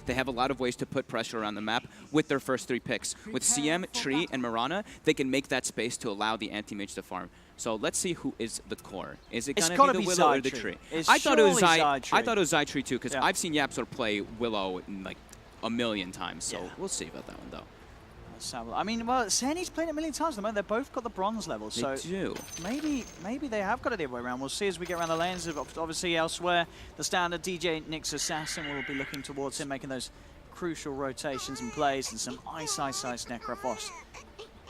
They have a lot of ways to put pressure around the map with their first 3 picks. With CM, Tree, and Mirana, they can make that space to allow the anti-mage to farm. So let's see who is the core. Is it going to be the Willow or the Tree? I thought it was Zytree too, because I've seen YapzOr play Willow like a million times. So we'll see about that one though. I mean, well, Seni's played it a million times at the moment. They've both got the bronze level, so maybe they have got it the other way around. We'll see as we get around the lanes. Obviously, elsewhere, the standard DJ Nyx Assassin will be looking towards him, making those crucial rotations and plays, and some ice Necrophos.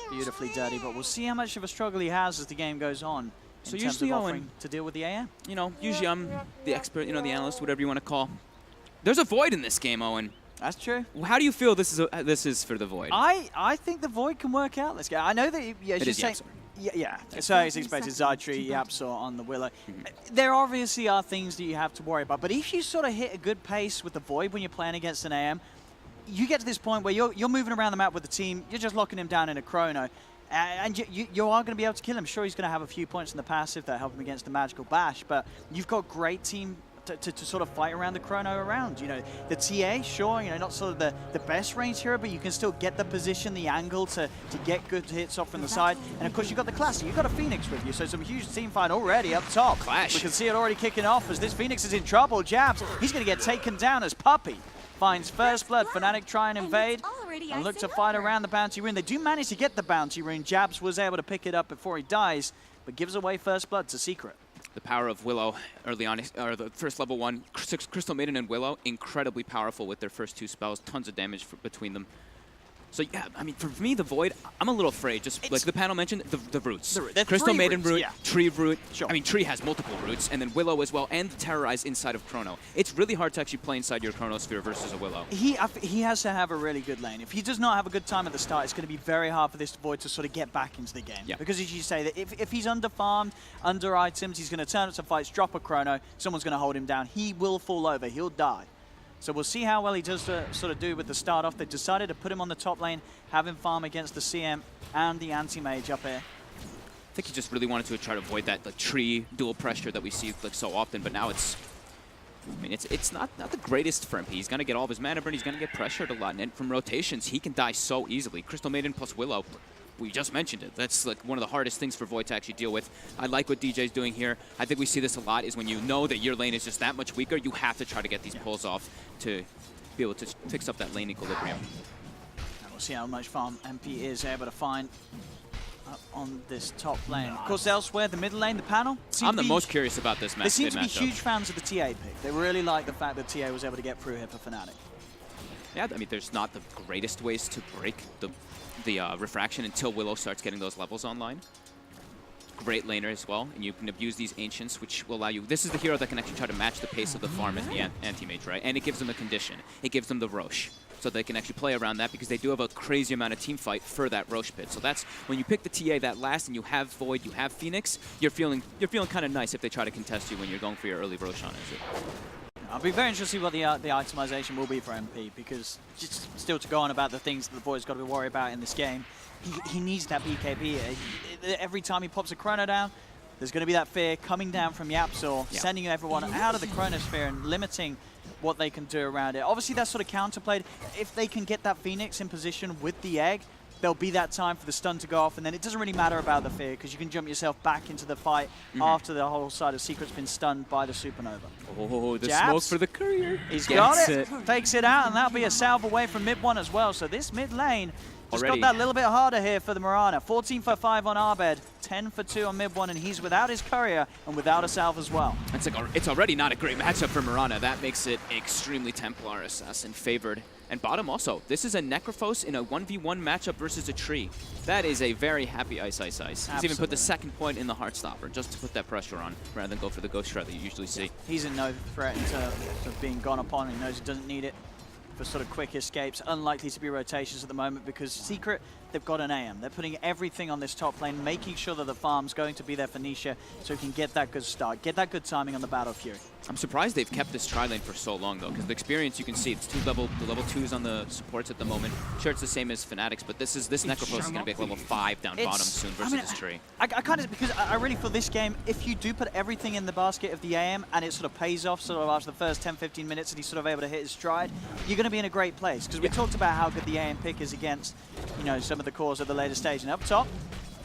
Beautifully dirty, but we'll see how much of a struggle he has as the game goes on. So usually, Owen, to deal with the AM. You know, usually I'm the expert, you know, the analyst, whatever you want to call. There's a void in this game, Owen. That's true. How do you feel this is for the Void? I think the Void can work out this game. I know that it is YapzOr. Yeah. So it's expected Zytree, YapzOr on the Willow. There obviously are things that you have to worry about, but if you sort of hit a good pace with the Void when you're playing against an AM, you get to this point where you're moving around the map with the team, you're just locking him down in a chrono, and you are going to be able to kill him. Sure, he's going to have a few points in the passive that help him against the Magical Bash, but you've got great team to sort of fight around the chrono around. You know, the TA, sure, you know, not sort of the best range hero, but you can still get the position, the angle to get good hits off from the side. And of course, you've got the Classic, you've got a Phoenix with you, so some huge team fight already up top. Clash. We can see it already kicking off as this Phoenix is in trouble. Jabs, he's going to get taken down as Puppey finds first blood. Fnatic try and invade and look to fight around the bounty rune. They do manage to get the bounty rune. Jabs was able to pick it up before he dies, but gives away first blood to Secret. The power of Willow early on, or the first level 1, Crystal Maiden and Willow, incredibly powerful with their first 2 spells, tons of damage between them. So yeah, I mean, for me, the Void, I'm a little afraid, just like the panel mentioned, the roots. Crystal Maiden root, Tree root, I mean, Tree has multiple roots, and then Willow as well, and the Terrorize inside of Chrono. It's really hard to actually play inside your Chronosphere versus a Willow. He has to have a really good lane. If he does not have a good time at the start, it's going to be very hard for this Void to sort of get back into the game. Because as you say, that if he's under-farmed, under-items, he's going to turn up some fights, drop a Chrono, someone's going to hold him down. He will fall over, he'll die. So we'll see how well he does sort of do with the start off. They decided to put him on the top lane, have him farm against the CM and the anti-mage up here. I think he just really wanted to try to avoid that Tree dual pressure that we see like so often, but now it's, I mean, it's not the greatest for MP. He's going to get all of his mana burn, he's going to get pressured a lot, and from rotations, he can die so easily. Crystal Maiden plus Willow, we just mentioned it. That's like one of the hardest things for Void to actually deal with. I like what DJ's doing here. I think we see this a lot, is when you know that your lane is just that much weaker, you have to try to get these pulls off to be able to fix up that lane equilibrium. And we'll see how much farm MP is able to find up on this top lane. Of course, elsewhere, the middle lane, the panel. I'm the most curious about this match. They seem to be huge fans of the TA pick. They really like the fact that TA was able to get through here for Fnatic. Yeah, I mean, there's not the greatest ways to break the refraction until Willow starts getting those levels online. Great laner as well, and you can abuse these Ancients, which will allow you... This is the hero that can actually try to match the pace of the farm as the anti-mage, right? And it gives them the condition. It gives them the Rosh. So they can actually play around that because they do have a crazy amount of team fight for that Rosh pit. So that's when you pick the TA that last and you have Void, you have Phoenix, you're feeling kind of nice if they try to contest you when you're going for your early Rosh on it. I'll be very interested to see what the itemization will be for MP, because just still to go on about the things that the Void's got to be worried about in this game, he needs that BKB. Every time he pops a Chrono down, there's going to be that fear coming down from YapzOr, sending everyone out of the Chronosphere and limiting what they can do around it. Obviously, that's sort of counterplayed. If they can get that Phoenix in position with the egg, there'll be that time for the stun to go off, and then it doesn't really matter about the fear, because you can jump yourself back into the fight after the whole side of Secret's been stunned by the Supernova. Oh, the smoke for the courier. He's got it, fakes it out, and that'll be a salve away from mid 1 as well. So this mid lane just got that little bit harder here for the Mirana. 14 for 5 on Arbed, 10 for 2 on mid 1, and he's without his courier and without a salve as well. It's already not a great matchup for Mirana. That makes it extremely Templar Assassin favored. And bottom also, this is a Necrophos in a 1v1 matchup versus a Tree. That is a very happy Ice. He's even put the second point in the Heartstopper just to put that pressure on, rather than go for the Ghost Shred that you usually see. He's in no threat of being gone upon. He knows he doesn't need it for sort of quick escapes. Unlikely to be rotations at the moment, because Secret, they've got an AM. They're putting everything on this top lane, making sure that the farm's going to be there for Nisha, so he can get that good start, get that good timing on the Battle Fury. I'm surprised they've kept this tri lane for so long, though, because the experience you can see, it's the level 2s on the supports at the moment. Sure, it's the same as Fnatic's, but this Necrophos is going to be like level 5 down bottom soon versus this tree. I kind of, because I really feel this game, if you do put everything in the basket of the AM and it sort of pays off sort of after the first 10-15 minutes and he's sort of able to hit his stride, you're going to be in a great place. Because we talked about how good the AM pick is against, you know, some of the cores at the later stage. And up top,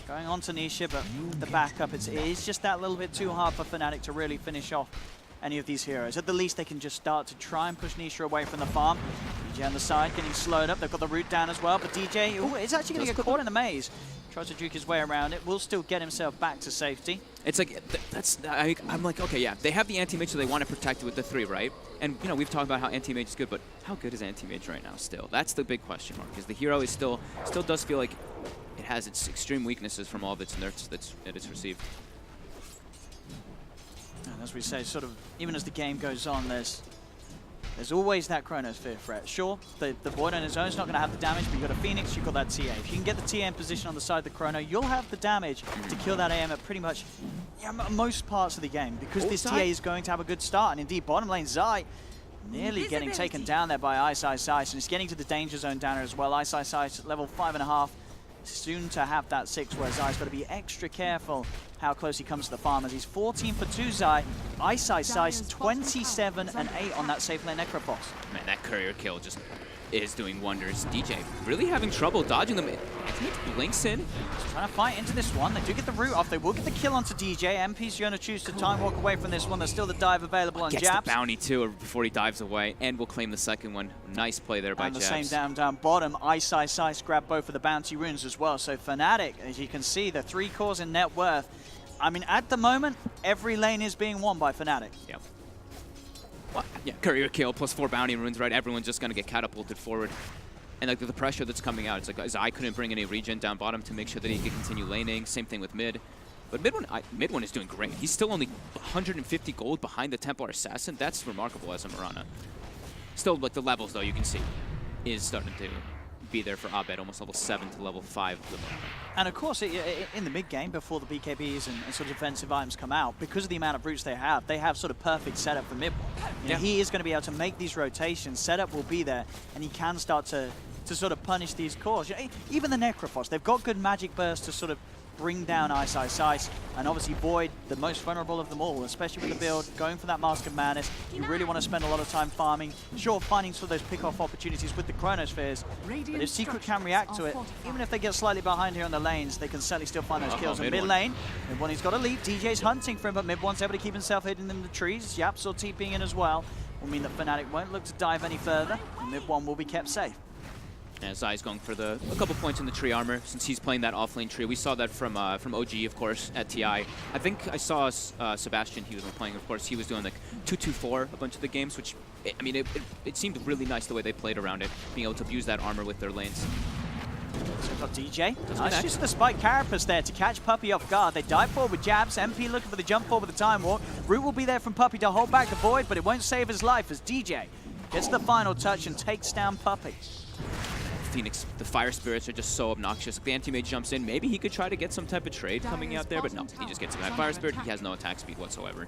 going on to Nisha, but the backup, it is just that little bit too hard for Fnatic to really finish off any of these heroes. At the least, they can just start to try and push Nisha away from the farm. DJ on the side getting slowed up. They've got the root down as well, but DJ is actually going to get caught in the maze. Tries to juke his way around it. Will still get himself back to safety. It's like, I'm like, okay, yeah, they have the anti-mage, so they want to protect it with the 3, right? And, you know, we've talked about how anti-mage is good, but how good is anti-mage right now still? That's the big question mark, because the hero is still does feel like it has its extreme weaknesses from all of its nerfs that it's received. And as we say, sort of, even as the game goes on, there's always that Chronosphere threat. Sure, the Void on his own is not going to have the damage, but you've got a Phoenix, you've got that TA. If you can get the TA in position on the side of the Chrono, you'll have the damage to kill that AM at pretty much most parts of the game, because this TA is going to have a good start. And indeed, bottom lane Zai nearly getting taken down there by Ice, and it's getting to the danger zone down here as well. Ice, level 5.5. Soon to have that 6, where Zai's got to be extra careful how close he comes to the farm, as he's 14 for 2 Zai. Ice 27 and 8 on that safe lane Necrophos. Man, that courier kill just is doing wonders. DJ really having trouble dodging them. He blinks in. Just trying to fight into this one. They do get the root off. They will get the kill onto DJ. MP's going to choose to time walk away from this one. There's still the dive available on Jabs. Gets the bounty too before he dives away, and will claim the second one. Nice play there by Jabs. And the same down bottom. Ice grab both of the bounty runes as well. So Fnatic, as you can see, the 3 cores in net worth. I mean, at the moment, every lane is being won by Fnatic. Yep. Well, yeah, courier kill plus 4 bounty runes, right? Everyone's just going to get catapulted forward. And like the pressure that's coming out, it's like Zai couldn't bring any regen down bottom to make sure that he could continue laning. Same thing with mid. But mid one is doing great. He's still only 150 gold behind the Templar Assassin. That's remarkable as a Mirana. Still, like the levels though, you can see, is starting to be there for Abed, almost level 7 to level 5 of the Mirana. And of course, in the mid game, before the BKBs and sort of defensive items come out, because of the amount of roots they have sort of perfect setup for mid. You know, he is going to be able to make these rotations. Setup will be there, and he can start to sort of punish these cores. You know, even the Necrophos, they've got good magic burst to sort of bring down Ice, and obviously Void, the most vulnerable of them all, especially with the build, going for that Mask of Madness. You really want to spend a lot of time farming, sure, finding sort of those pick-off opportunities with the Chronospheres, but if Secret can react to it, even if they get slightly behind here on the lanes, they can certainly still find those kills. In mid lane, Mid1 he's got a lead, DJ's hunting for him, but Mid1's able to keep himself hidden in the trees. Yapsaw TPing in as well, will mean that Fnatic won't look to dive any further, and Mid1 will be kept safe. And Zai's going for a couple points in the tree armor since he's playing that offlane tree. We saw that from OG, of course, at TI. I think I saw Sebastian, he was playing, of course, he was doing like 2-2-4 a bunch of the games, which, I mean, it seemed really nice the way they played around it, being able to use that armor with their lanes. So we've got DJ. Nice use of the spike carapace there to catch Puppey off guard. They dive forward with Jabs. MP looking for the jump forward with the time walk. Root will be there from Puppey to hold back the Void, but it won't save his life as DJ gets the final touch and takes down Puppey. Phoenix, the Fire Spirits are just so obnoxious. If the anti-mage jumps in, maybe he could try to get some type of trade coming out there, but no, he just gets that Fire Spirit. He has no attack speed whatsoever.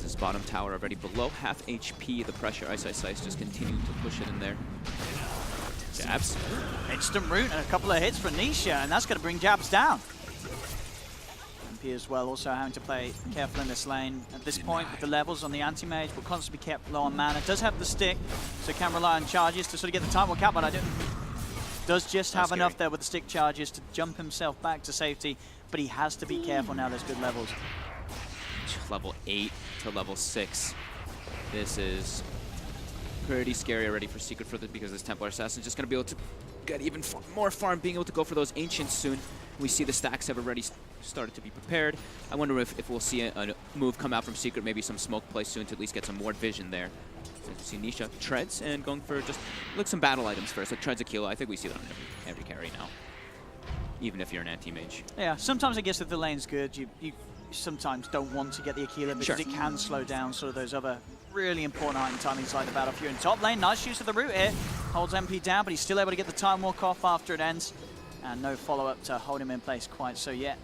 This bottom tower already below half HP. The pressure, Ice just continuing to push it in there. Jabs. Instant root and a couple of hits for Nisha, and that's going to bring Jabs down. MP as well, also having to play careful in this lane. At this point, with the levels on the anti-mage, will constantly be kept low on mana. Does have the stick, so can rely on charges to sort of get the time walk out, but I don't. Does just have enough there with the stick charges to jump himself back to safety, but he has to be careful now. There's good levels. Level 8 to level 6. This is pretty scary already for Secret because this Templar Assassin is just going to be able to get even more farm, being able to go for those Ancients soon. We see the stacks have already started to be prepared. I wonder if we'll see a move come out from Secret, maybe some smoke play soon to at least get some more vision there. So you see Nisha treads and going for just some battle items first. Like treads a kill. I think we see that on every carry now, even if you're an anti-mage. Yeah, sometimes I guess if the lane's good, you sometimes don't want to get the Aquila because it can slow down sort of those other really important item timings like the Battlefield in top lane. Nice use of the root here. Holds MP down, but he's still able to get the time walk off after it ends. And no follow-up to hold him in place quite so yet.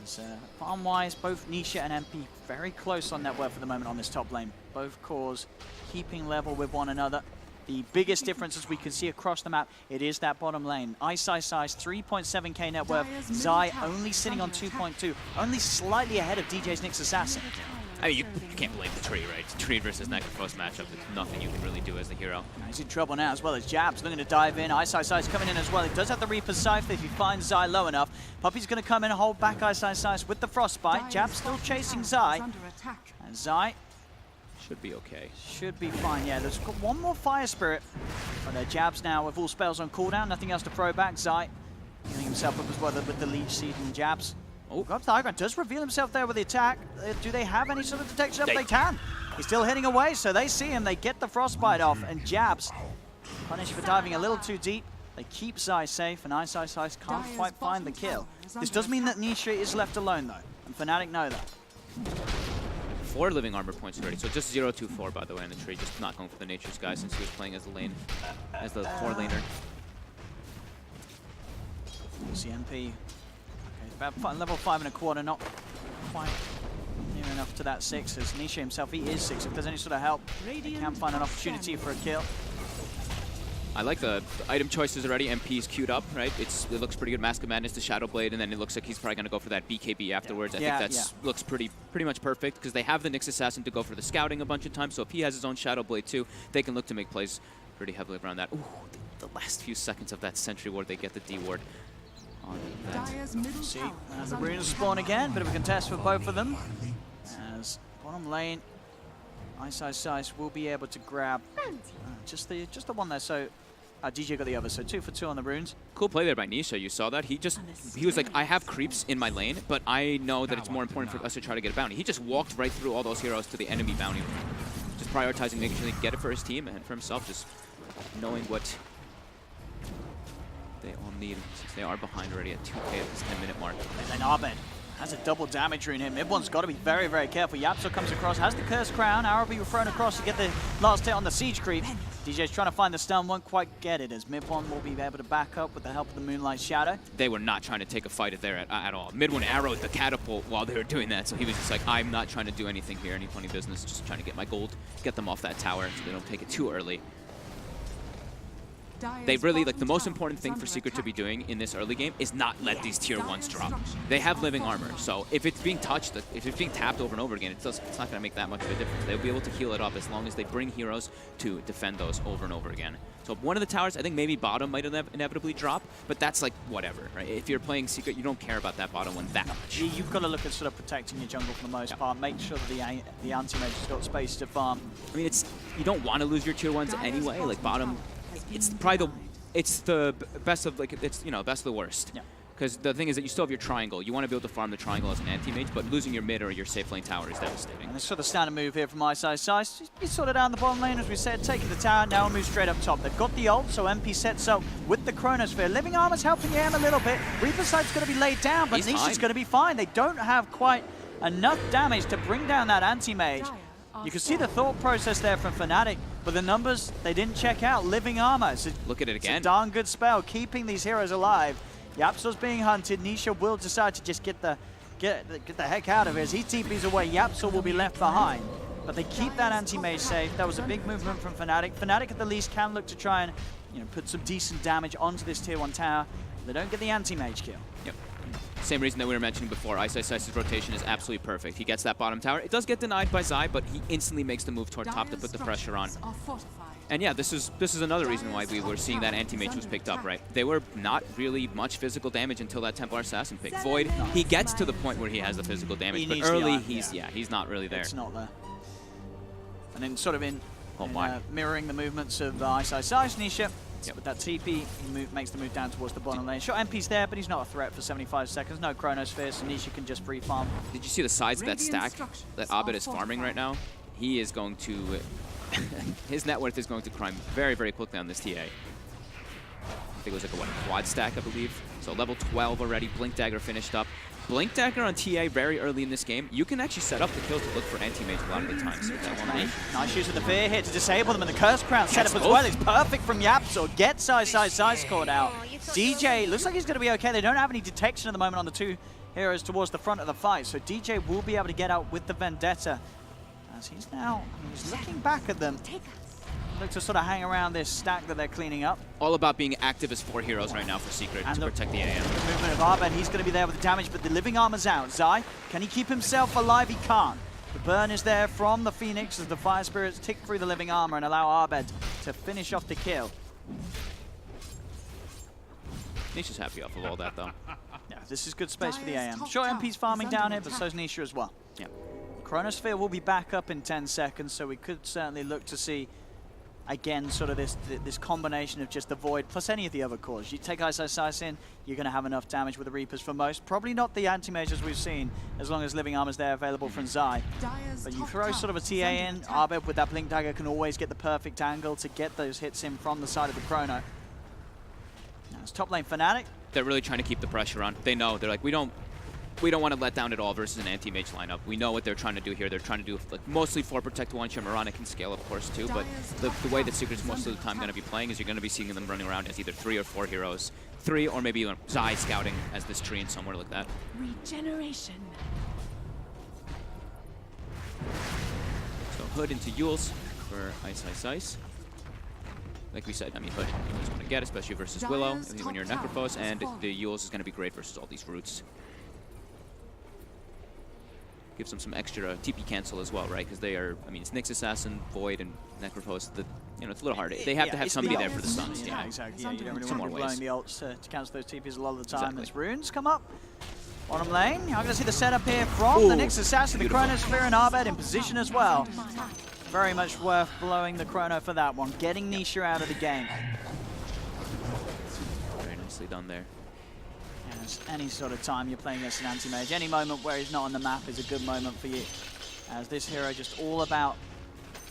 As farm-wise, both Nisha and MP very close on net worth at the moment on this top lane. Both cores keeping level with one another. The biggest difference, as we can see across the map, it is that bottom lane. Ice 3.7k net worth. Zai only sitting on 2.2, only slightly ahead of DJ's Nyx Assassin. I mean, you can't blame the tree, right? Tree versus Necrophos matchup, there's nothing you can really do as the hero. He's in trouble now as well as Jabs looking to dive in. Ice coming in as well. He does have the Reaper's Scythe if he finds Zai low enough. Puppey's going to come in and hold back Ice with the Frostbite. Jabs still chasing Zai. And Zai should be okay. Should be fine, yeah. There's got one more Fire Spirit. But Jabs now with all spells on cooldown, nothing else to throw back. Zai healing himself up as well with the Leech Seed and Jabs. Oh, the high ground does reveal himself there with the attack. Do they have any sort of detection? They can. He's still hitting away, so they see him. They get the Frostbite off, and Jabs punished for diving a little too deep. They keep Zai safe, and Ice can't quite find the kill. This does mean that Nisha is left alone, though, and Fnatic know that. 4 living armor points already, so just 0-2-4, by the way, in the tree. Just not going for the Nature's guy since he was playing as the lane, as the 4 laner. CMP. About level 5.25, not quite near enough to that 6. As Nisha himself, he is 6. If there's any sort of help, he can find an opportunity for a kill. I like the item choices already. MP's queued up, right? It looks pretty good. Mask of Madness to Shadow Blade, and then it looks like he's probably going to go for that BKB afterwards. I think that looks pretty much perfect because they have the Nyx Assassin to go for the scouting a bunch of times. So if he has his own Shadow Blade too, they can look to make plays pretty heavily around that. Ooh, the last few seconds of that Sentry Ward, they get the D Ward. See, the runes spawn again, bit of a contest for both of them. As bottom lane, Ice will be able to grab just the one there. So DJ got the other, so 2 for 2 on the runes. Cool play there by Nisha. You saw that. He was like, I have creeps in my lane, but I know that it's more important for us to try to get a bounty. He just walked right through all those heroes to the enemy bounty, just prioritizing, making sure they get it for his team and for himself, just knowing what they all need, since they are behind already at 2k at this 10-minute mark. And then Abed has a double damage rune here. Mid-one's got to be very, very careful. Yapso comes across, has the Cursed Crown. Arrow will be thrown across to get the last hit on the Siege Creep. DJ's trying to find the stun, won't quite get it, as Mid-one will be able to back up with the help of the Moonlight Shadow. They were not trying to take a fight there at all. Mid-one arrowed the catapult while they were doing that, so he was just like, I'm not trying to do anything here, any funny business, just trying to get my gold, get them off that tower so they don't take it too early. They really, like, the most important thing for Secret to be doing in this early game is not let these tier 1s drop. They have living armor, so if it's being touched, if it's being tapped over and over again, it's not going to make that much of a difference. They'll be able to heal it up as long as they bring heroes to defend those over and over again. So one of the towers, I think maybe bottom might inevitably drop, but that's like whatever, right? If you're playing Secret, you don't care about that bottom one that much. You've got to look at sort of protecting your jungle for the most part. Make sure that the anti-mage has got space to farm. I mean, you don't want to lose your tier 1s anyway. Like bottom, it's probably the best of, like, it's, you know, best of the worst. Yeah. Because the thing is that you still have your triangle. You want to be able to farm the triangle as an anti-mage, but losing your mid or your safe lane tower is devastating. And this sort of standard move here from Ice. He's sort of down the bottom lane, as we said, taking the tower, now move straight up top. They've got the ult, so MP sets up with the Chronosphere. Living Armor's helping him a little bit. Reaper's Sight's going to be laid down, but Nisha's going to be fine. They don't have quite enough damage to bring down that anti-mage. You can see the thought process there from Fnatic, but the numbers, they didn't check out. Living Armor. Look at it again. It's a darn good spell, keeping these heroes alive. Yapso's being hunted. Nisha will decide to just get the heck out of here. As he TPs away, Yapso will be left behind. But they keep that anti-mage safe. That was a big movement from Fnatic. Fnatic at the least can look to try and, you know, put some decent damage onto this tier 1 tower. They don't get the anti-mage kill. Yep. Same reason that we were mentioning before. Ice's rotation is absolutely perfect. He gets that bottom tower. It does get denied by Zai, but he instantly makes the move toward top to put the pressure on. And yeah, this is another reason why we were seeing that anti-mage was picked up, right? They were not really much physical damage until that Templar Assassin pick. Void, he gets to the point where he has the physical damage, but early he's not really there. It's not there. And then sort of in mirroring the movements of Ice, Nisha. Yep. With that TP, he makes the move down towards the bottom lane. Sure, MP's there, but he's not a threat for 75 seconds. No Chronosphere, so Nisha can just free farm. Did you see the size of that stack that Abed is farming right now? He is going to... his net worth is going to climb very, very quickly on this TA. I think it was like a quad stack, I believe. So level 12 already. Blink Dagger finished up. Blink Dagger on TA very early in this game. You can actually set up the kills to look for anti-mage a lot of the times. Nice use of the fear here to disable them, and the Curse Crown set up as well. It's perfect from Yapso. Gets Ice caught out. DJ looks like he's going to be okay. They don't have any detection at the moment on the two heroes towards the front of the fight, so DJ will be able to get out with the Vendetta. As he's now, he's looking back at them. Look to sort of hang around this stack that they're cleaning up. All about being active as 4 heroes right now for Secret and to protect the AM. The movement of Arbed, he's going to be there with the damage, but the living armor's out. Zai, can he keep himself alive? He can't. The burn is there from the Phoenix as the Fire Spirits tick through the living armor and allow Arbed to finish off the kill. Nisha's happy off of all that, though. Yeah, this is good space for the AM. Sure, MP's farming down here, but so's Nisha as well. Yeah. Chronosphere will be back up in 10 seconds, so we could certainly look to see, again, sort of this combination of just the Void plus any of the other cores. You take Ice in, you're going to have enough damage with the Reapers for most. Probably not the anti-mages we've seen, as long as Living Armor's there available from Zai. But you throw sort of a TA in, Arbed with that Blink Dagger can always get the perfect angle to get those hits in from the side of the Chrono. Now it's top lane Fnatic. They're really trying to keep the pressure on. They know, they're like, we don't want to let down at all versus an anti-mage lineup. We know what they're trying to do here. They're trying to do like mostly 4 protect 1 shot. Mirana can scale, of course, too. But the way that Secret's most of the time going to be playing is you're going to be seeing them running around as either 3 or 4 heroes. 3 or maybe Zai scouting as this tree and somewhere like that. Regeneration. So Hood into Yules for Ice. Like we said, I mean, Hood you always want to get, especially versus Willow when you're Necrophos, and the Yules is going to be great versus all these roots. Gives them some extra TP cancel as well, right? Because they are, I mean, it's Nyx Assassin, Void, and Necrophos. You know, it's a little hard. They have to have somebody there for the stuns. Yeah, exactly. Yeah, you don't really Some want to be more blowing the ults to cancel those TPs a lot of the time. Exactly. As runes come up. Bottom lane, you're going to see the setup here from the Nyx Assassin, the Chronosphere, and Arbed in position as well. Very much worth blowing the Chrono for that one. Getting Nisha out of the game. Very nicely done there. Yes, any sort of time you're playing against an anti-mage, any moment where he's not on the map is a good moment for you. As this hero just all about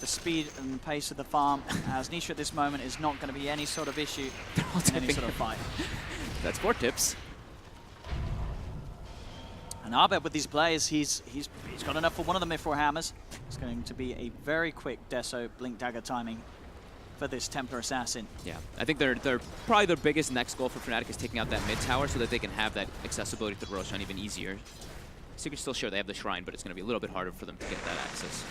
the speed and the pace of the farm. As Nisha at this moment is not going to be any sort of issue in any sort of fight. That's 4 tips. And Arbed with these plays, he's got enough for one of the Mithril Hammers. It's going to be a very quick Deso Blink Dagger timing for this Templar Assassin. Yeah, I think they're probably their biggest next goal for Fnatic is taking out that mid tower so that they can have that accessibility to the Roshan even easier. Secret's still sure they have the Shrine, but it's going to be a little bit harder for them to get that access.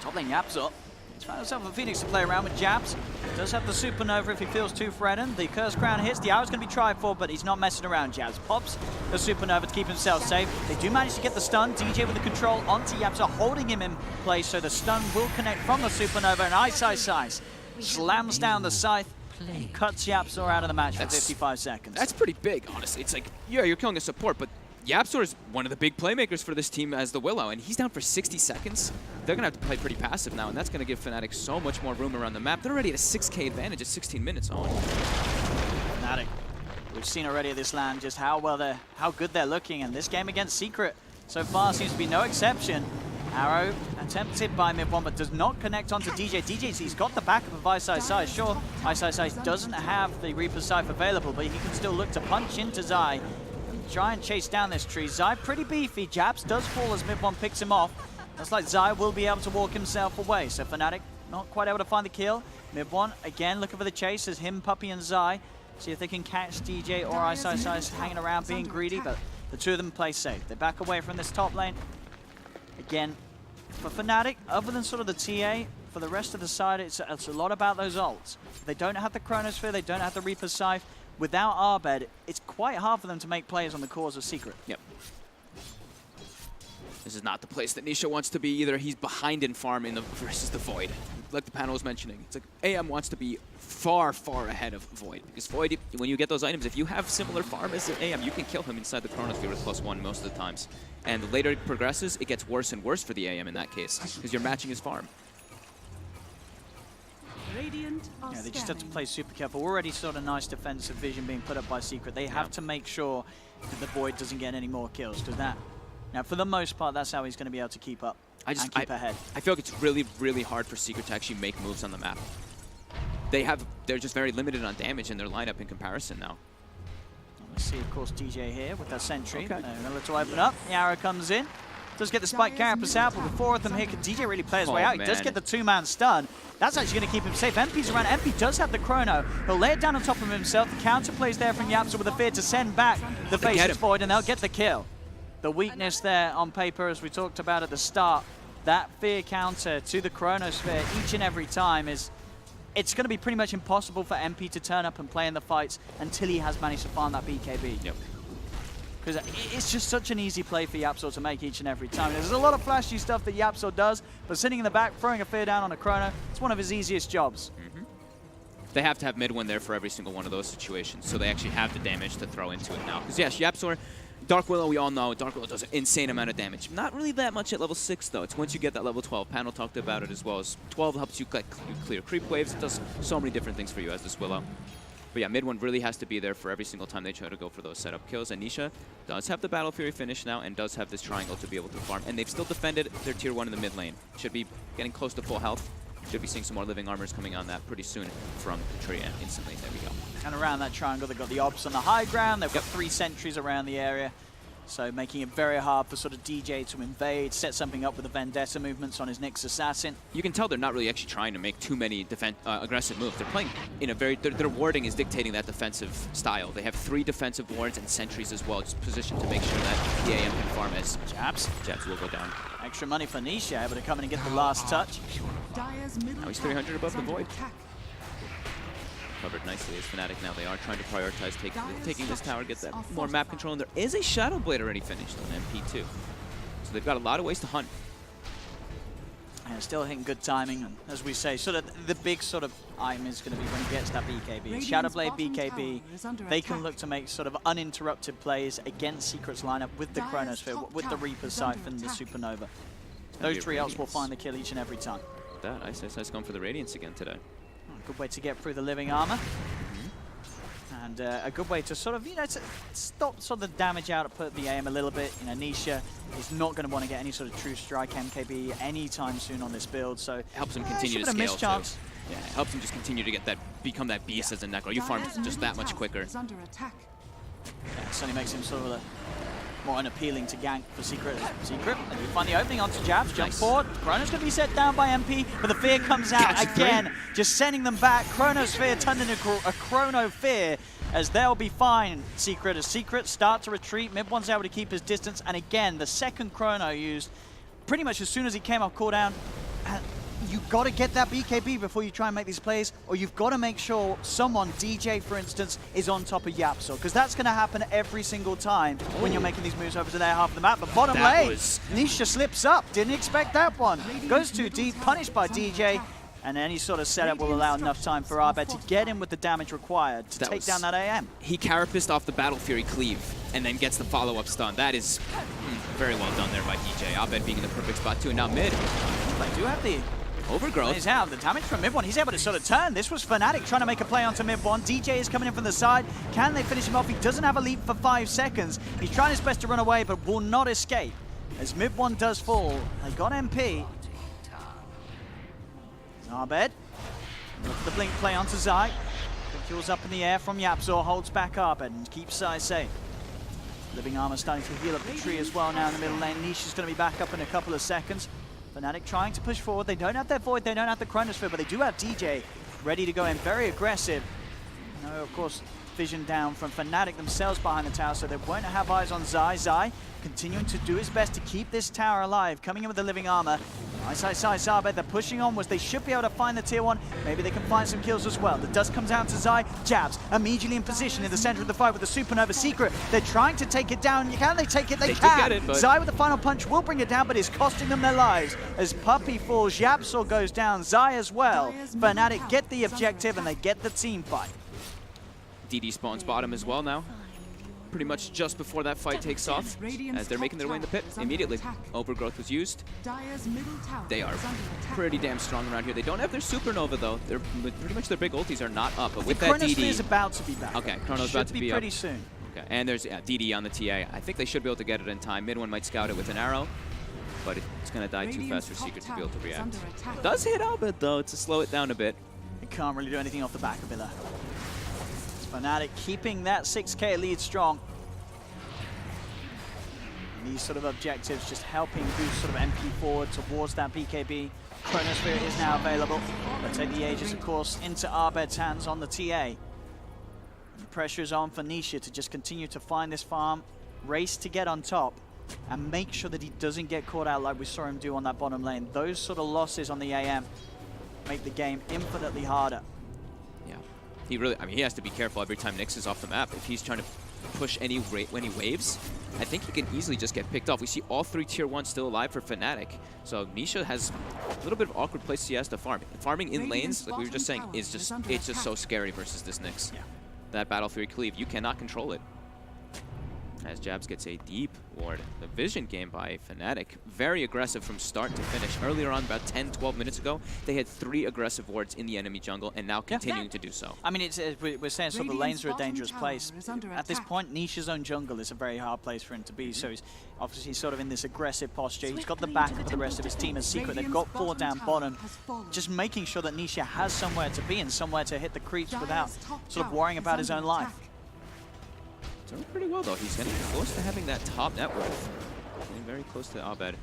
Top lane Yap's up. He's found himself a Phoenix to play around with Jabs. Does have the Supernova if he feels too threatened. The Curse Crown hits. The Hour's going to be tried for, but he's not messing around. Jabs pops the Supernova to keep himself safe. They do manage to get the stun. DJ with the control onto Yapsa, holding him in place, so the stun will connect from the Supernova. And Ice slams down the Scythe and cuts Yapsa out of the match for 55 seconds. That's pretty big, honestly. It's like, yeah, you're killing a support, but Yapsor is one of the big playmakers for this team as the Willow, and he's down for 60 seconds. They're going to have to play pretty passive now, and that's going to give Fnatic so much more room around the map. They're already at a 6K advantage at 16 minutes on. Fnatic, we've seen already at this LAN just how good they're looking, and this game against Secret so far seems to be no exception. Arrow attempted by mid-1, but does not connect onto DJ. He's got the backup of Ice. Sure, Ice doesn't have the Reaper's Scythe available, but he can still look to punch into Zai. Try and chase down this tree. Zai pretty beefy. Jabs does fall as mid-1 picks him off. Looks like Zai will be able to walk himself away. So Fnatic not quite able to find the kill. Mid-1 again looking for the chase as him, Puppy, and Zai. See if they can catch DJ or Ice hanging around being greedy, but the two of them play safe. They back away from this top lane. Again, for Fnatic, other than sort of the TA, for the rest of the side, it's a lot about those ults. They don't have the Chronosphere, they don't have the Reaper's Scythe. Without Arbed, it's quite hard for them to make plays on the cores of Secret. Yep. This is not the place that Nisha wants to be either. He's behind in farm versus the Void. Like the panel was mentioning, it's like AM wants to be far, far ahead of Void. Because Void, when you get those items, if you have similar farm as AM, you can kill him inside the Chronosphere with +1 most of the times. And the later it progresses, it gets worse and worse for the AM in that case, because you're matching his farm. Yeah, they just have to play super careful. Already sort of nice defensive vision being put up by Secret. They have to make sure that the Void doesn't get any more kills. Because that, now for the most part, that's how he's going to be able to keep up and keep ahead. I feel like it's really, really hard for Secret to actually make moves on the map. They're just very limited on damage in their lineup in comparison now. Let's see, of course, DJ here with that sentry. Okay. A little open up. The arrow comes in. Does get the spike carapace out, but with 4 of them here, can DJ really play his way out? He does get the 2-man stun. That's actually going to keep him safe. MP's around. MP does have the chrono. He'll lay it down on top of himself. The counter plays there from Yapsa with a fear to send back the Faceless Void, and they'll get the kill. The weakness there on paper, as we talked about at the start, that fear counter to the Chronosphere each and every time is... It's going to be pretty much impossible for MP to turn up and play in the fights until he has managed to farm that BKB. Yep. Because it's just such an easy play for Yapsa to make each and every time. There's a lot of flashy stuff that Yapsa does, but sitting in the back, throwing a fear down on a Chrono, it's one of his easiest jobs. They have to have mid-win there for every single one of those situations, so they actually have the damage to throw into it now. Because yes, Yapsa, Dark Willow, we all know, Dark Willow does an insane amount of damage. Not really that much at level 6, though. It's once you get that level 12. Panel talked about it as well. As 12 helps you clear creep waves. It does so many different things for you as this Willow. But yeah, mid-one really has to be there for every single time they try to go for those setup kills. And Nisha does have the Battle Fury finish now and does have this triangle to be able to farm. And they've still defended their tier 1 in the mid lane. Should be getting close to full health. Should be seeing some more living armors coming on that pretty soon from Tree, and instantly, there we go. And around that triangle, they've got the Ops on the high ground. They've got 3 sentries around the area. So making it very hard for sort of DJ to invade, set something up with the Vendetta movements on his Nyx Assassin. You can tell they're not really actually trying to make too many aggressive moves. They're playing in a very... Their warding is dictating that defensive style. They have 3 defensive wards and sentries as well, just positioned to make sure that the AM can farm as Jabs. Jabs will go down. Extra money for Nisha, able to come in and get the last touch. Now he's 300 above the Void. Covered nicely as Fnatic now. They are trying to prioritize taking this tower, get that more map control, and there is a Shadow Blade already finished on MP2. So they've got a lot of ways to hunt. And still hitting good timing, and as we say, sort of the big sort of item is going to be when he gets that BKB. Shadow Blade BKB, they can look to make sort of uninterrupted plays against Secret's lineup with the Chronosphere, with the Reaper Scythe and the Supernova. Those 3 elves will find the kill each and every time. That Ice going for the Radiance again today. Good way to get through the living armor. And a good way to sort of, to stop sort of the damage out, put the aim a little bit. Nisha is not going to want to get any sort of true strike MKB anytime soon on this build, so helps him continue to scale too. Yeah, it helps him just continue to get that, become that beast as a Necro. You farm just that much quicker. Yeah, it certainly makes him sort of more unappealing to gank for Secret. And you find the opening onto Jabs, jump forward. Chrono's going to be set down by MP, but the Fear comes out again, just sending them back. Chronosphere turned into a Chrono Fear, as they'll be fine. Secret start to retreat. Mid-one's able to keep his distance, and again, the second Chrono used pretty much as soon as he came off cooldown. You've got to get that BKB before you try and make these plays, or you've got to make sure someone, DJ for instance, is on top of Yapsa, because that's going to happen every single time when you're making these moves over to their half of the map. But bottom lane, Nisha slips up, didn't expect that one. Goes too deep, punished by DJ, and any sort of setup will allow enough time for Abed to get in with the damage required to take down that AM. He carapaced off the Battle Fury cleave, and then gets the follow-up stun. That is very well done there by DJ. Abed being in the perfect spot too, and now mid. They do have the Overgrowth. He's out. The damage from mid-one. He's able to sort of turn. This was Fnatic trying to make a play onto mid-one. DJ is coming in from the side. Can they finish him off? He doesn't have a lead for 5 seconds. He's trying his best to run away, but will not escape. As mid-one does fall, they got MP. Abed. Look for the blink play onto Zai. Kills up in the air from Yapsa. Holds back Abed and keeps Zai safe. Living armor starting to heal up the tree as well now in the middle lane. Nisha's going to be back up in a couple of seconds. Fnatic trying to push forward. They don't have their Void, they don't have the Chronosphere, but they do have DJ ready to go in, very aggressive. No, of course, vision down from Fnatic themselves behind the tower, so they won't have eyes on Zai. Zai continuing to do his best to keep this tower alive, coming in with the living armor. Zabed, they're pushing onwards. They should be able to find the tier 1. Maybe they can find some kills as well. The dust comes out to Zai. Jabs immediately in position in the center of the fight with the Supernova Secret. They're trying to take it down. Can they take it? They can. Get it, Zai with the final punch will bring it down, but it's costing them their lives. As Puppey falls, Yapsa goes down. Zai as well. Fnatic get the objective and they get the team fight. DD spawns bottom as well now. Pretty much just before that fight takes off, as they're making their way in the pit immediately. Overgrowth was used. They are pretty damn strong around here. They don't have their Supernova though. They're pretty much their big ultis are not up. But with that DD, is about to be back. Okay, Chrono's about to be pretty up. soon. Okay, and there's DD on the TA. I think they should be able to get it in time. Mid-one might scout it with an arrow, but it's going to die too fast for Secret to be able to react. It does hit Albert though to slow it down a bit. They can't really do anything off the back of it though. Fnatic keeping that 6K lead strong. And these sort of objectives just helping boost sort of MP forward towards that BKB. Chronosphere is now available. They'll take the Aegis, of course, into Arbed's hands on the TA. The pressure is on for Nisha to just continue to find this farm, race to get on top, and make sure that he doesn't get caught out like we saw him do on that bottom lane. Those sort of losses on the AM make the game infinitely harder. Yeah, he really, I mean, he has to be careful every time Nyx is off the map. If he's trying to push any rate when he waves, I think he can easily just get picked off. We see all 3 tier 1s still alive for Fnatic. So Nisha has a little bit of awkward place he has to farm. Farming in lanes, like we were just saying, is just so scary versus this Nyx. Yeah. That Battle Fury cleave, you cannot control it. As Jabs gets a deep ward. The vision game by Fnatic, very aggressive from start to finish. Earlier on, about 10-12 minutes ago, they had 3 aggressive wards in the enemy jungle, and now continuing to do so. I mean, we're saying sort of the lanes are a dangerous place. At this point, Nisha's own jungle is a very hard place for him to be, so he's obviously sort of in this aggressive posture. He's got the back of the rest of his team as Secret. They've got 4 down bottom, just making sure that Nisha has somewhere to be and somewhere to hit the creeps without sort of worrying about his own life. Doing pretty well, though. He's getting close to having that top net worth. Getting very close to Abed.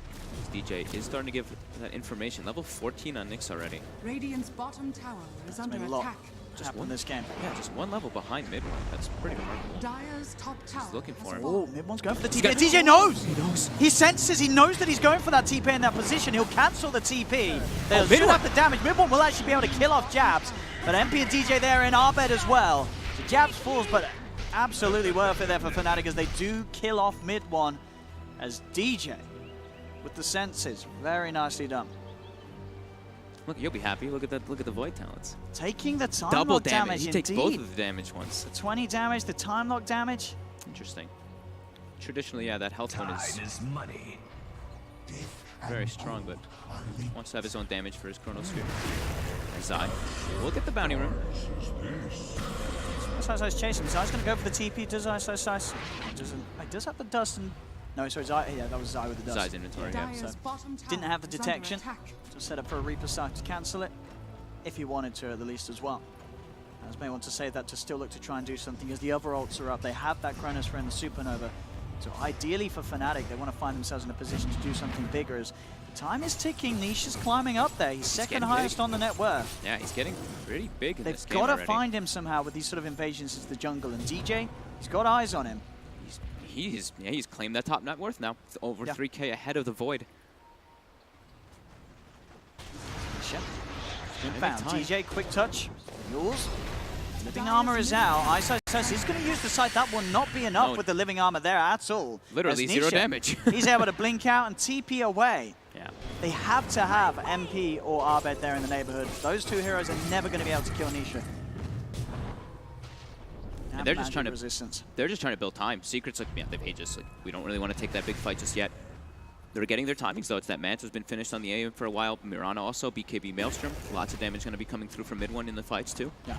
DJ is starting to give that information. Level 14 on Nyx already. Radiant's bottom tower is under attack. Just won this game. Yeah, just 1 level behind mid one. That's pretty remarkable. Dire's top tower. He's looking for him. Oh, mid one's going for the TP. DJ knows! He knows. He senses, he knows that he's going for that TP in that position. He'll cancel the TP. They'll shoot up the damage. Mid one will actually be able to kill off Jabs. But MP and DJ there in Abed as well. So Jabs falls, but absolutely worth it there for Fnatic as they do kill off mid one as DJ with the senses. Very nicely done. Look, you'll be happy. Look at that. Look at the Void talents. Taking the time double lock damage. He takes both indeed. of the damage once. The 20 damage, the time lock damage. Interesting. Traditionally, yeah, that health one is money. very strong, but wants to have his own damage for his Chronosphere. Zai will get the bounty room. Zai's chasing. Zai's going to go for the TP. Does Zai? He does have the dust and... No, sorry, Zai. Yeah, that was Zai with the dust. Zai's inventory, yeah. So didn't have the detection. So set up for a Reaper Scythe to cancel it, if he wanted to at the least as well. As may want to save that to still look to try and do something as the other ults are up. They have that Chronosphere and the Supernova. So ideally for Fnatic, they want to find themselves in a position to do something bigger as the time is ticking. Nisha's climbing up there. He's second highest on the net worth. Yeah, he's getting pretty big in this game They've got to already. find him somehow with these sort of invasions into the jungle. And DJ, he's got eyes on him. He's claimed that top net worth now. It's over 3K ahead of the Void. Found. DJ, quick touch. Yours. Living armor is out. Ice he's going to use the scythe. That will not be enough with the living armor there at all. Literally 0 damage. He's able to blink out and TP away. Yeah. They have to have MP or Abed there in the neighborhood. Those 2 heroes are never going to be able to kill Nisha. And they're just trying to build time. Secret's like, yeah, they've Aegis. Like, we don't really want to take that big fight just yet. They're getting their timings, though. It's that Manta's been finished on the AM for a while. Mirana also, BKB Maelstrom. Lots of damage going to be coming through from mid one in the fights, too. Yeah.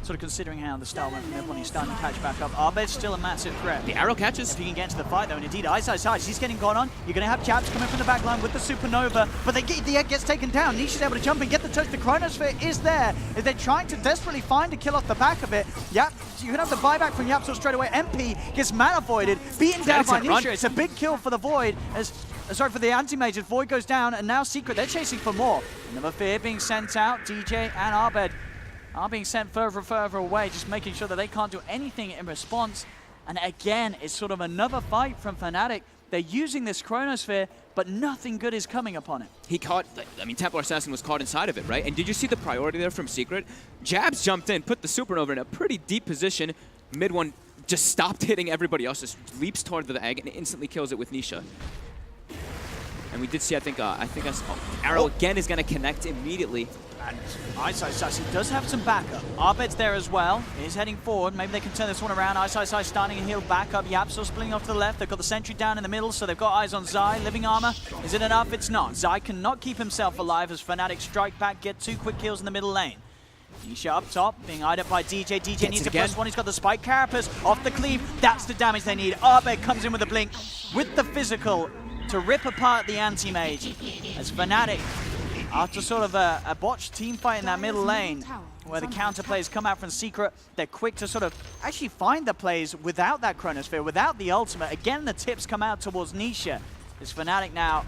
Sort of considering how the style went from mid one, he's starting to catch back up. Abed's still a massive threat. The arrow catches. If he can get into the fight, though, and indeed, Ice, he's getting gone on. You're going to have Jabs coming from the back line with the Supernova, but the egg gets taken down. Nisha's able to jump and get the touch. The Chronosphere is there. As they're trying to desperately find a kill off the back of it. Yep, you can have the buyback from Yapsor straight away. MP gets mana voided, beaten down by Nisha. It's a big kill for the Void as... Sorry, for the anti-mage. Void goes down, and now Secret, they're chasing for more. Another Fear being sent out. DJ and Abed are being sent further and further away, just making sure that they can't do anything in response. And again, it's sort of another fight from Fnatic. They're using this Chronosphere, but nothing good is coming upon it. He caught, I mean, Templar Assassin was caught inside of it, right? And did you see the priority there from Secret? Jabs jumped in, put the Supernova in a pretty deep position. Mid one just stopped hitting everybody else, just leaps toward the egg and instantly kills it with Nisha. And we did see, I think Arrow again is going to connect immediately. And Ice he does have some backup. Abed's there as well. He's heading forward. Maybe they can turn this one around. Ice starting to heal back up. Yapsor splitting off to the left. They've got the sentry down in the middle, so they've got eyes on Zai. Living armor. Is it enough? It's not. Zai cannot keep himself alive as Fnatic strike back, get 2 quick kills in the middle lane. Nisha up top, being eyed up by DJ. DJ needs a +1. He's got the spike carapace off the cleave. That's the damage they need. Abed comes in with a blink with the physical to rip apart the anti-mage as Fnatic After sort of a botched team fight in that middle lane, where the counter plays come out from Secret, they're quick to sort of actually find the plays without that Chronosphere, without the ultimate. Again, the tips come out towards Nisha. It's Fnatic now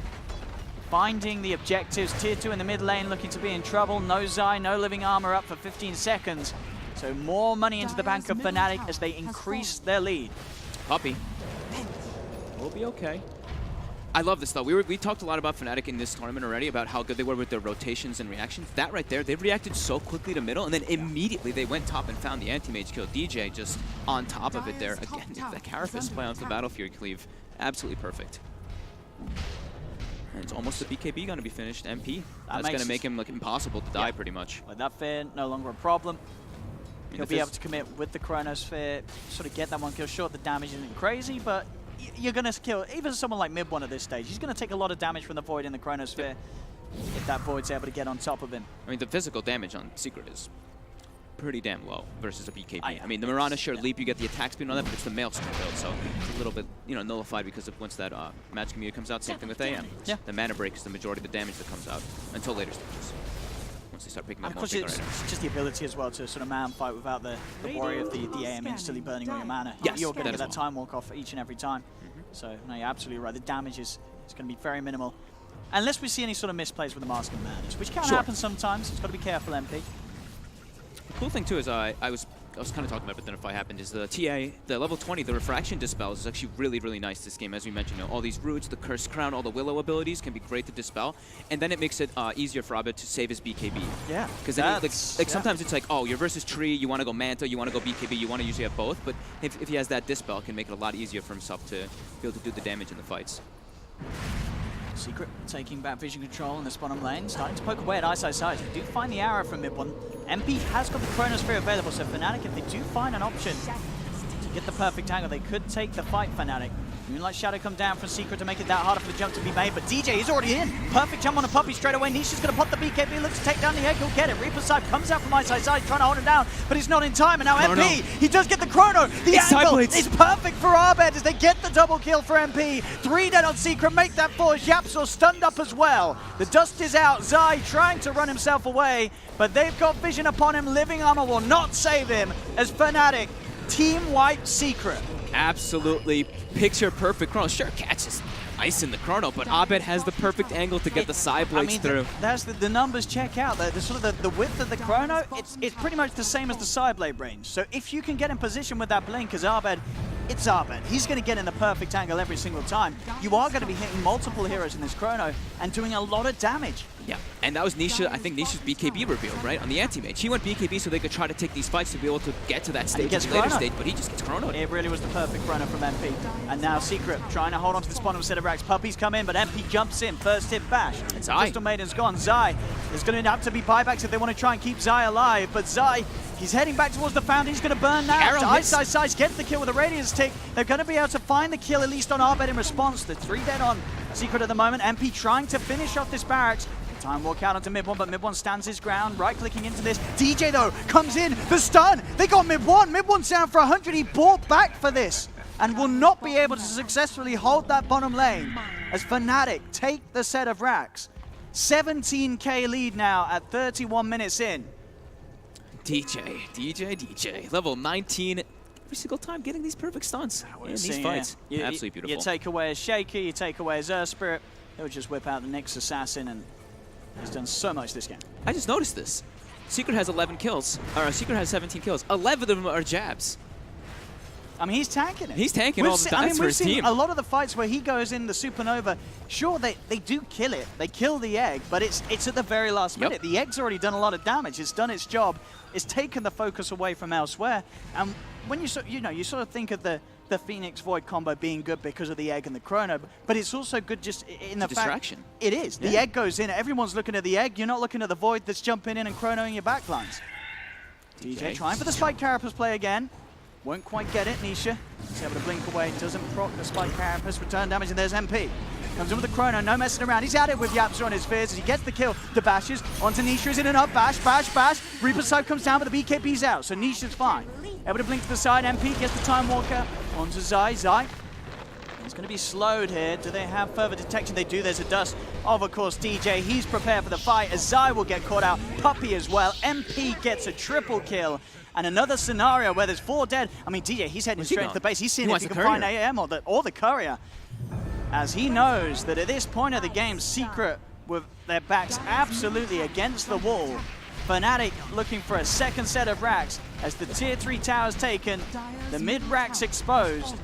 finding the objectives. Tier 2 in the mid lane looking to be in trouble. No Zai, no living armor up for 15 seconds. So more money into the bank of Fnatic as they increase their lead. Puppey. We'll be okay. I love this though. We talked a lot about Fnatic in this tournament already, about how good they were with their rotations and reactions. That right there, they reacted so quickly to middle, and then immediately they went top and found the anti-mage kill. DJ just on top of it there. Again, the Carapace play onto the Battlefield cleave. Absolutely perfect. And it's almost a BKB going to be finished. MP. That's going to make him look impossible to die pretty much. With that fear, no longer a problem. He'll be able to commit with the Chronosphere, sort of get that one kill short. The damage isn't crazy, but you're going to kill even someone like Mid1 at this stage. He's going to take a lot of damage from the Void in the Chronosphere if that Void's able to get on top of him. I mean, the physical damage on Secret is pretty damn low versus a BKB. I mean, the Mirana, sure, leap, you get the attack speed on that, but it's the Maelstrom build, so it's a little bit, you know, nullified because of once that Magic Immune comes out. Same thing with AM. Yeah. The mana break is the majority of the damage that comes out until later stages. Once they start picking up Of more course, it's just the ability as well to sort of man fight without the worry of the AM instantly burning all your mana. Yes, you're going to get that well. time walk off each and every time. So, no, you're absolutely right. The damage is going to be very minimal. Unless we see any sort of misplays with the Mask of Madness, which can happen sometimes. It's got to be careful, MP. The cool thing too is I was kind of talking about it, but then if I happened, is the TA, the level 20, the Refraction Dispels is actually really, really nice this game. As we mentioned, you know, all these roots, the Cursed Crown, all the Willow abilities can be great to dispel. And then it makes it easier for Abed to save his BKB. Yeah. Because then like sometimes it's like, oh, you're versus Tree, you want to go Manta, you want to go BKB, you want to usually have both. But if he has that Dispel, it can make it a lot easier for himself to be able to do the damage in the fights. Secret taking back vision control in this bottom lane, starting to poke away at Ice. They do find the arrow from Mid1. MP has got the Chronosphere available, so Fnatic, if they do find an option to get the perfect angle, they could take the fight, Fnatic. Moonlight Shadow come down from Secret to make it that harder for the jump to be made, but DJ is already in. Perfect jump on a Puppey straight away. Nisha's going to pop the BKB, looks to take down the egg, he'll get it. Reaper's Side comes out from Ice, trying to hold him down, but he's not in time, and now MP, he does get the Chrono. The angle is perfect for Abed as they get the double kill for MP. 3 dead on Secret, make that 4. Yapsor stunned up as well. The dust is out, Zai trying to run himself away, but they've got vision upon him. Living armor will not save him as Fnatic team wipe Secret. Absolutely picture perfect Chrono. Sure, catches Ice in the Chrono, but Abed has the perfect angle to get the side blades through. That's the numbers check out. The sort of the width of the Chrono, it's pretty much the same as the side blade range. So if you can get in position with that blink as Abed, it's Abed. He's going to get in the perfect angle every single time. You are going to be hitting multiple heroes in this Chrono and doing a lot of damage. Yeah, and that was Nisha, I think Nisha's BKB reveal, right, on the anti-mage. He went BKB so they could try to take these fights to be able to get to that stage, the later stage, but he just gets chronoed. It really was the perfect Chrono from MP. And now Secret trying to hold on to this bottom set of racks. Puppey's come in, but MP jumps in. First hit bash. Crystal Maiden's gone. Zai is going to have to be buybacks if they want to try and keep Zai alive, but Zai, he's heading back towards the fountain. He's going to burn now. Ice gets the kill with a Radiance tick. They're going to be able to find the kill, at least on Abed in response. The 3 dead on Secret at the moment. MP trying to finish off this barracks. Time walk out onto Mid1, but Mid1 stands his ground, right-clicking into this. DJ, though, comes in, the stun. They got Mid1. Mid1's down for 100. He bought back for this and will not be able to successfully hold that bottom lane as Fnatic take the set of racks. 17k lead now at 31 minutes in. DJ. Level 19 every single time getting these perfect stuns in these fights. Absolutely beautiful. You take away his Shaker, you take away his Earth Spirit, he'll just whip out the Nyx Assassin, and he's done so much this game. I just noticed this. Secret has 11 kills, or Secret has 17 kills. 11 of them are jabs. I mean, he's tanking it. He's tanking all the time for his team. A lot of the fights where he goes in the Supernova, sure, they do kill it. They kill the egg, but it's at the very last minute. The egg's already done a lot of damage. It's done its job. It's taken the focus away from elsewhere. And when you sort of think of the Phoenix Void combo being good because of the egg and the Chrono, but it's also good just in the distraction. fact it is. The egg goes in. Everyone's looking at the egg. You're not looking at the Void that's jumping in and chronoing your backlines. DJ trying for the Spike Carapace play again. Won't quite get it. Nisha is able to blink away. Doesn't proc the Spike Carapace. Return damage, and there's MP. Comes in with the Chrono, no messing around. He's at it with Yapsor on his fears as he gets the kill. The bashes onto Nisha, is in and up. Bash. Reaper's Side comes down, but the BKB's out, so Nisha's fine. Able to blink to the side. MP gets the time walker onto Zai. He's going to be slowed here. Do they have further detection? They do. There's a dust of course, DJ. He's prepared for the fight. Azai will get caught out. Puppey as well. MP gets a triple kill. And another scenario where there's 4 dead. I mean, DJ, he's heading straight to the base. He's seeing if he can find AM or the courier. As he knows that at this point of the game, Secret, with their backs absolutely against the wall, Fnatic looking for a second set of racks as the tier 3 tower's taken, the mid racks exposed.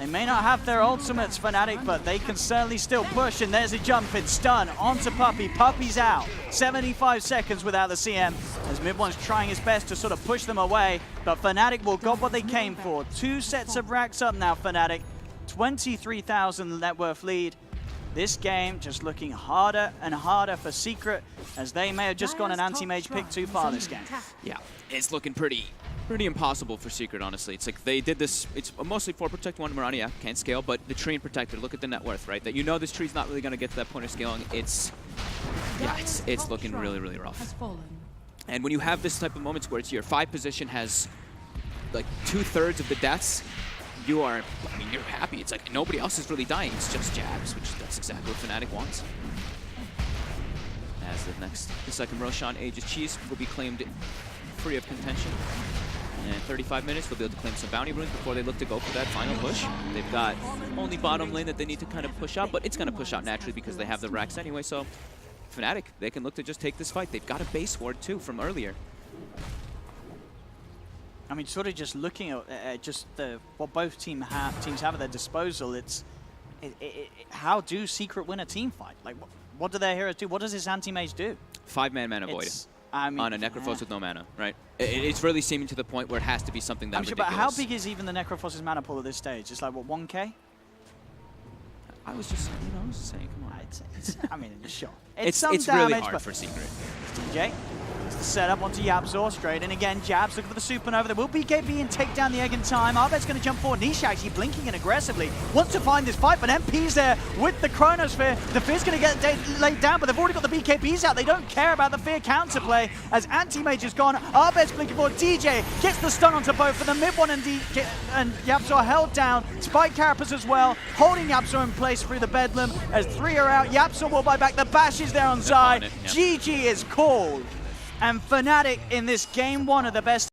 They may not have their ultimates, Fnatic, but they can certainly still push, and there's a jump in stun onto Puppey. Puppey's out. 75 seconds without the CM, as Mid-One's trying his best to sort of push them away, but Fnatic will got what they came for. 2 sets of racks up now, Fnatic. 23,000 net worth lead. This game just looking harder and harder for Secret, as they may have just gone an anti-mage pick too far this game. Yeah, it's looking pretty impossible for Secret, honestly. It's like they did this, it's mostly 4 protect 1 Mirani, yeah, can't scale, but the tree and protector, look at the net worth, right? That you know this tree's not really going to get to that point of scaling. It's looking really rough. And when you have this type of moments where it's your 5 position has like 2/3 of the deaths, you are, I mean, you're happy. It's like nobody else is really dying. It's just jabs, which that's exactly what Fnatic wants. As the second Roshan Aegis Cheese will be claimed free of contention. And in 35 minutes, they'll be able to claim some bounty runes before they look to go for that final push. They've got only bottom lane that they need to kind of push out, but it's going to push out naturally because they have the racks anyway. So Fnatic, they can look to just take this fight. They've got a base ward too from earlier. I mean, sort of just looking at just what both teams have at their disposal, how do Secret win a team fight? Like, what do their heroes do? What does this anti-mage do? 5-man mana void. I mean, on a Necrophos with no mana, right? It's really seeming to the point where it has to be something that ridiculous. But how big is even the Necrophos' mana pool at this stage? It's like, what, 1k? I was just saying, come on. I mean, sure. It's damage, really hard for Secret. DJ. It's the setup onto YapzOr, straight in again. Jabs looking for the supernova. There will be BKB and take down the egg in time. Arbe's going to jump forward. Nisha actually blinking in aggressively. Wants to find this fight, but MP's there with the Chronosphere. The Fear's going to get laid down, but they've already got the BKBs out. They don't care about the Fear counterplay as Anti-Mage is gone. Arbe's blinking forward. DJ gets the stun onto both for the Mid-One, and YapzOr held down. Spike Carapace as well, holding YapzOr in place through the Bedlam as 3 are out. YapzOr will buy back. The bash is there on Zai. GG is called. And Fnatic in this game 1 are the best.